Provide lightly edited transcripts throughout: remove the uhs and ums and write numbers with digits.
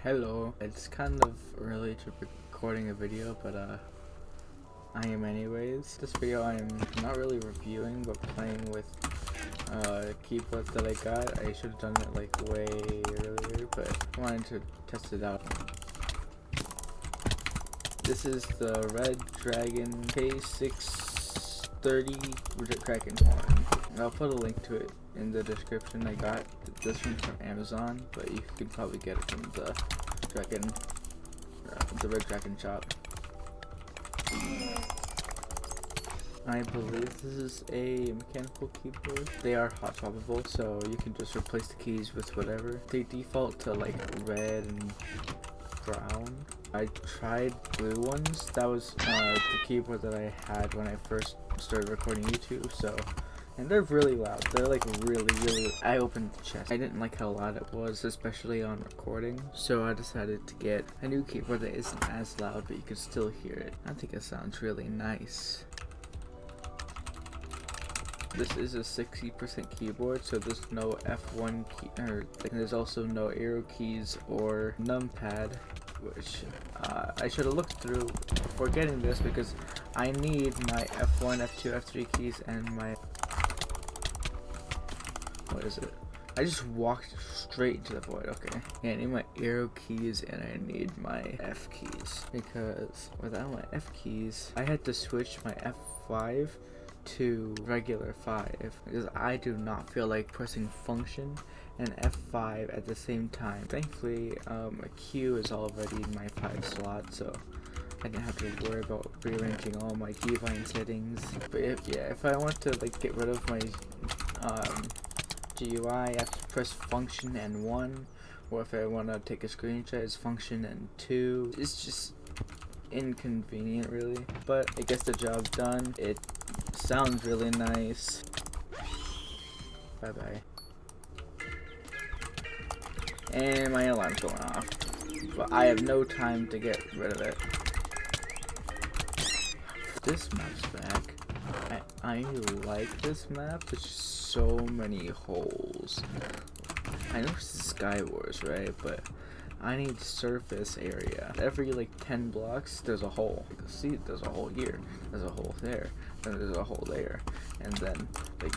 Hello, it's kind of early to be recording a video, but I am anyways. This video I am not really reviewing, but playing with keyboards that I got. I should have done it like way earlier, but I wanted to test it out. This is the Redragon K630 Redragon horn. I'll put a link to it in the description. I got this one from Amazon, but you can probably get it from the Redragon shop. I believe this is a mechanical keyboard. They are hot swappable, so you can just replace the keys with whatever. They default to like red and brown. I tried blue ones. That was the keyboard that I had when I first started recording YouTube. And they're really loud. They're like really. I opened the chest. I didn't like how loud it was, especially on recording. So I decided to get a new keyboard that isn't as loud, but you can still hear it. I think it sounds really nice. This is a 60% keyboard, so there's no F1 key, there's also no arrow keys or numpad, which I should have looked through before getting this because I need my F1, F2, F3 keys and my... What is it? I just walked straight into the void. Okay. Yeah, I need my arrow keys and I need my F keys, because without my F keys, I had to switch my F5 to regular 5 because I do not feel like pressing function and F5 at the same time. Thankfully, my Q is already in my 5 slot, so I didn't have to worry about rearranging all my keybind settings. But if I want to like get rid of my GUI, I have to press function and 1, or if I want to take a screenshot, it's function and 2. It's just inconvenient, really, but it gets the job done. It sounds really nice. Bye bye. And my alarm's going off, but I have no time to get rid of it. This map's back. I like this map. There's so many holes. I know this is Skywars, right? But I need surface area. Every like 10 blocks, there's a hole. You can see there's a hole here, there's a hole there, then there's a hole there, and then like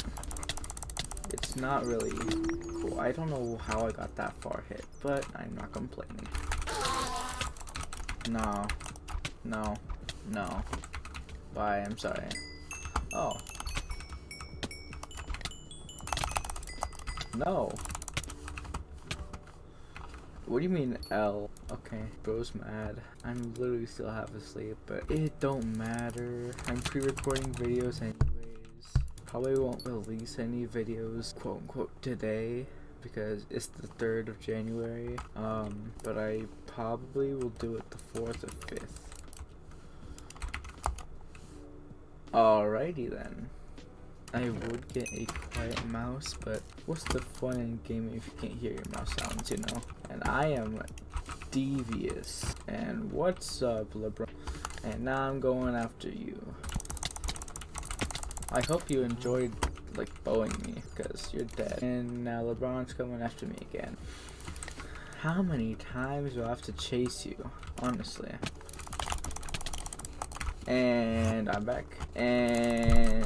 it's not really cool. I don't know how I got that far hit, but I'm not complaining. No. Bye. I'm sorry. Oh. No. What do you mean L? Okay, bro's mad. I'm literally still half asleep, but it don't matter. I'm pre-recording videos anyways. Probably won't release any videos, quote unquote, today because it's the 3rd of January. But I probably will do it the 4th or 5th. Alrighty then. I would get a quiet mouse, but what's the fun in gaming if you can't hear your mouse sounds, you know? And I am devious. And what's up, LeBron? And now I'm going after you. I hope you enjoyed, like, bowing me, because you're dead. And now LeBron's coming after me again. How many times do I have to chase you? Honestly. And I'm back. And...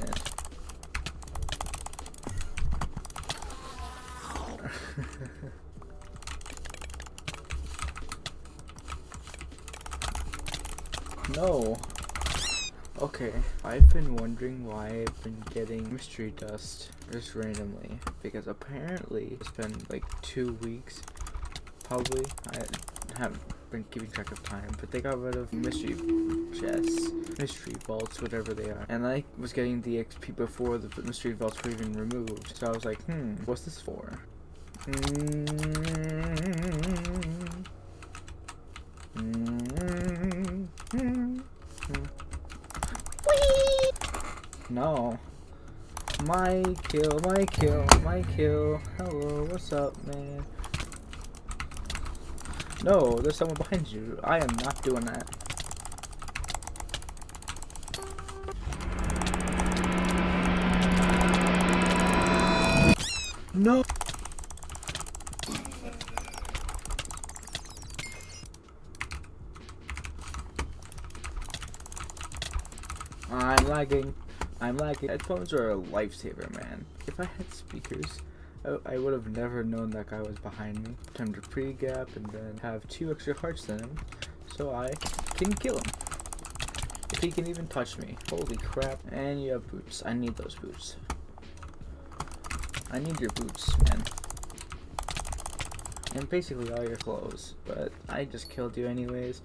No. Okay, I've been wondering why I've been getting mystery dust just randomly, because apparently it's been like 2 weeks, probably. I haven't been keeping track of time, but they got rid of mystery chests, mystery vaults, whatever they are, and I was getting the XP before the mystery vaults were even removed, so I was like, what's this for? No. My kill. Hello, what's up, man? No, there's someone behind you. I am not doing that. No. I'm lagging. I'm lagging. Headphones are a lifesaver, man. If I had speakers, I would have never known that guy was behind me. Time to pre-gap and then have 2 extra hearts than him, so I can kill him. If he can even touch me. Holy crap. And you have boots. I need those boots. I need your boots, man. And basically all your clothes. But I just killed you anyways.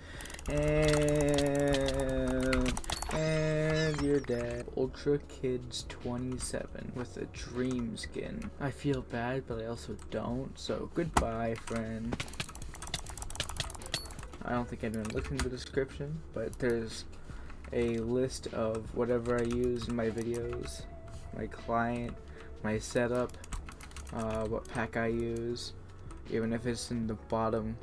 And you're dead. Ultra Kids 27 with a dream skin. I feel bad, but I also don't. So goodbye, friend. I don't think anyone looked in the description, but there's a list of whatever I use in my videos, my client, my setup, what pack I use, even if it's in the bottom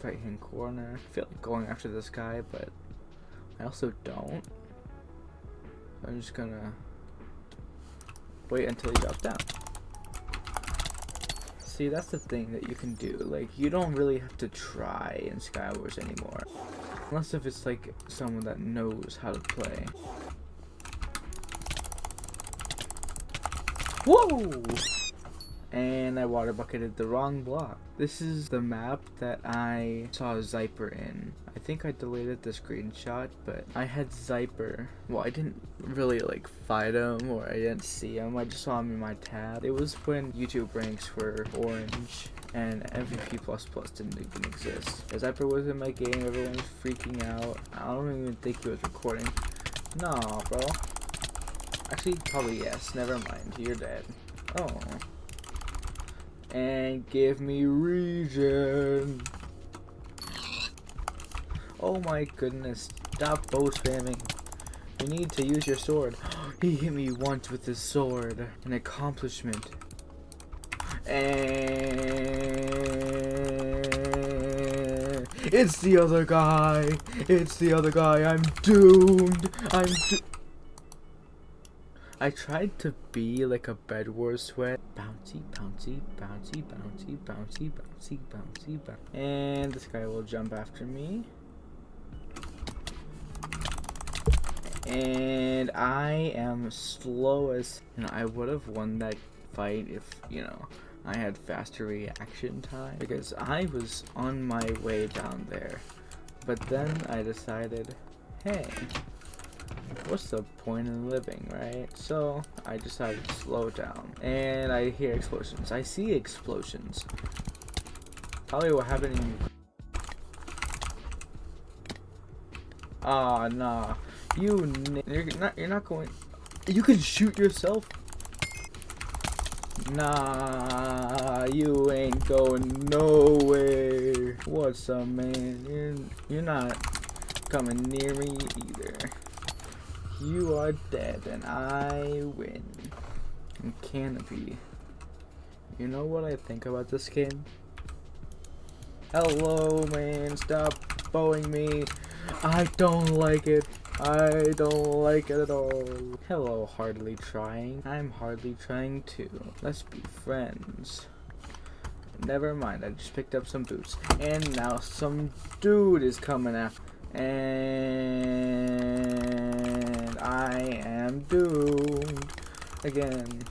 right hand corner. I feel like going after this guy, but I also don't. I'm just gonna wait until he drops down. See, that's the thing that you can do. Like, you don't really have to try in Skywars anymore. Unless if it's like someone that knows how to play. Whoa! And I water bucketed the wrong block. This is the map that I saw Zyper in. I think I deleted the screenshot, but I had Zyper. Well, I didn't really like fight him or I didn't see him. I just saw him in my tab. It was when YouTube ranks were orange and MVP++ didn't even exist. Zyper was in my game, everyone was freaking out. I don't even think he was recording. Nah, bro. Actually, probably yes. Never mind. You're dead. Oh. And give me regen. Oh my goodness. Stop bow spamming. You need to use your sword. He hit me once with his sword. An accomplishment. And it's the other guy. It's the other guy. I'm doomed. I tried to be like a Bedwars sweat. Bouncy, bouncy, bouncy, bouncy, bouncy, bouncy, bouncy, bouncy. And this guy will jump after me. And I am slow as... You know, I would have won that fight if, you know, I had faster reaction time. Because I was on my way down there. But then I decided, hey, what's the point in living, right? So I decided to slow down. And I hear explosions. I see explosions. Probably what happened in... Ah, nah. You're not going... You can shoot yourself? Nah, you ain't going nowhere. What's up, man? You're not coming near me either. You are dead and I win. And Canopy. You know what I think about this skin? Hello, man. Stop bowing me. I don't like it. I don't like it at all. Hello, hardly trying. I'm hardly trying too. Let's be friends. Never mind, I just picked up some boots. And now some dude is coming after. And I am doomed again.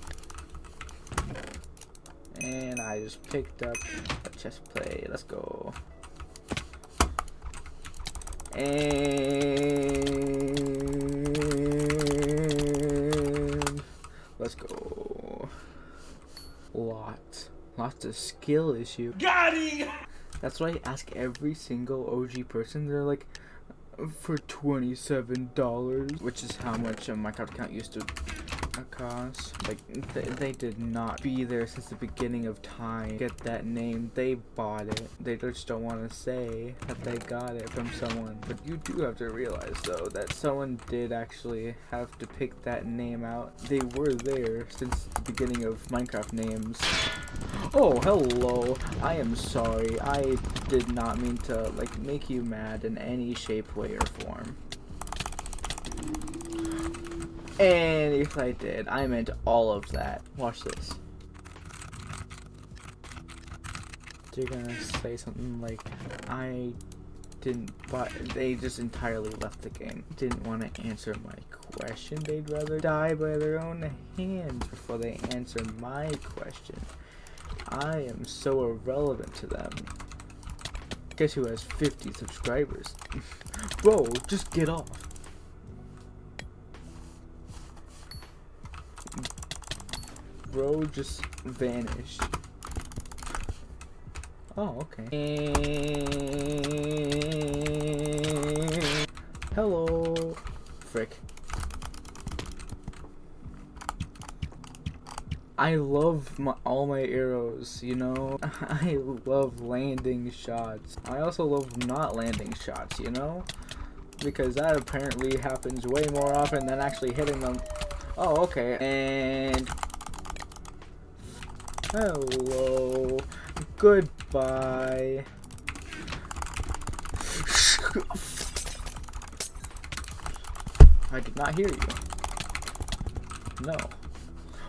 And I just picked up a chest play. Let's go. And let's go. Lots of skill issue. Got him! That's what I ask every single OG person. They're like, for $27, which is how much a Minecraft account used to cost. Like, they did not be there since the beginning of time. Get that name, they bought it. They just don't want to say that they got it from someone. But you do have to realize though that someone did actually have to pick that name out. They were there since the beginning of Minecraft names. Oh, hello. I am sorry. I did not mean to like make you mad in any shape, way, or form. And if I did, I meant all of that. Watch this. You're gonna say something like, I they just entirely left the game. Didn't want to answer my question. They'd rather die by their own hands before they answer my question. I am so irrelevant to them. Guess who has 50 subscribers? Bro, just get off. Bro just vanished. Oh, okay. Hello. Frick. I love all my arrows, you know? I love landing shots. I also love not landing shots, you know? Because that apparently happens way more often than actually hitting them. Oh, okay. And hello. Goodbye. I did not hear you. No.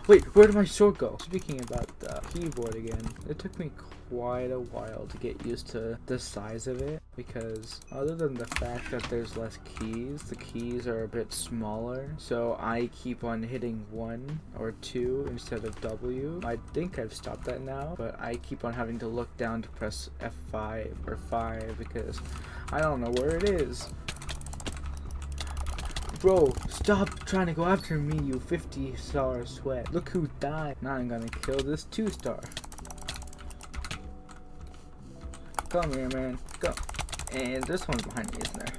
Wait, where did my sword go? Speaking about the keyboard again, it took me quite a while to get used to the size of it, because other than the fact that there's less keys, the keys are a bit smaller, so I keep on hitting 1 or 2 instead of W. I think I've stopped that now, but I keep on having to look down to press F5 or 5 because I don't know where it is. Bro, stop trying to go after me, you 50-star sweat. Look who died. Now I'm gonna kill this 2-star. Come here, man. Go. And this one's behind me, isn't there?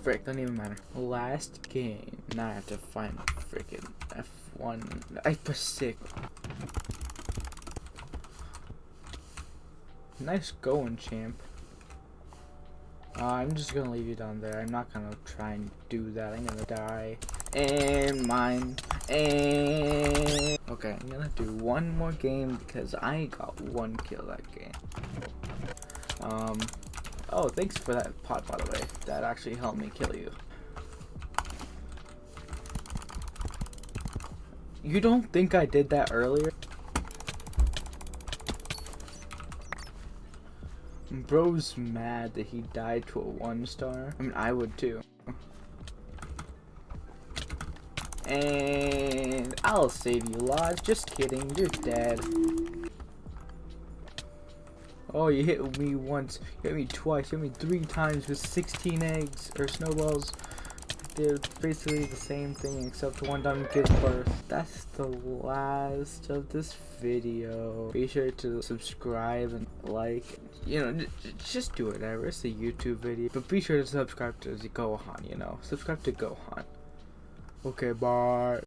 Frick, doesn't even matter. Last game. Now I have to find freaking F1. Hypixel. Nice going, champ. I'm just gonna leave you down there. I'm not gonna try and do that. I'm gonna die. And mine. And okay, I'm gonna do one more game because I got 1 kill that game. Oh, thanks for that pot, by the way. That actually helped me kill you. You don't think I did that earlier? Bro's mad that he died to a 1-star. I mean, I would too. And I'll save you, Lodge. Just kidding, you're dead. Oh, you hit me once, you hit me twice, you hit me 3 times with 16 eggs, or snowballs. They're basically the same thing except one doesn't give birth. That's the last of this video. Be sure to subscribe and like, you know, just do whatever. It's a YouTube video. But be sure to subscribe to Gohan, you know. Subscribe to Gohan. Okay, bye.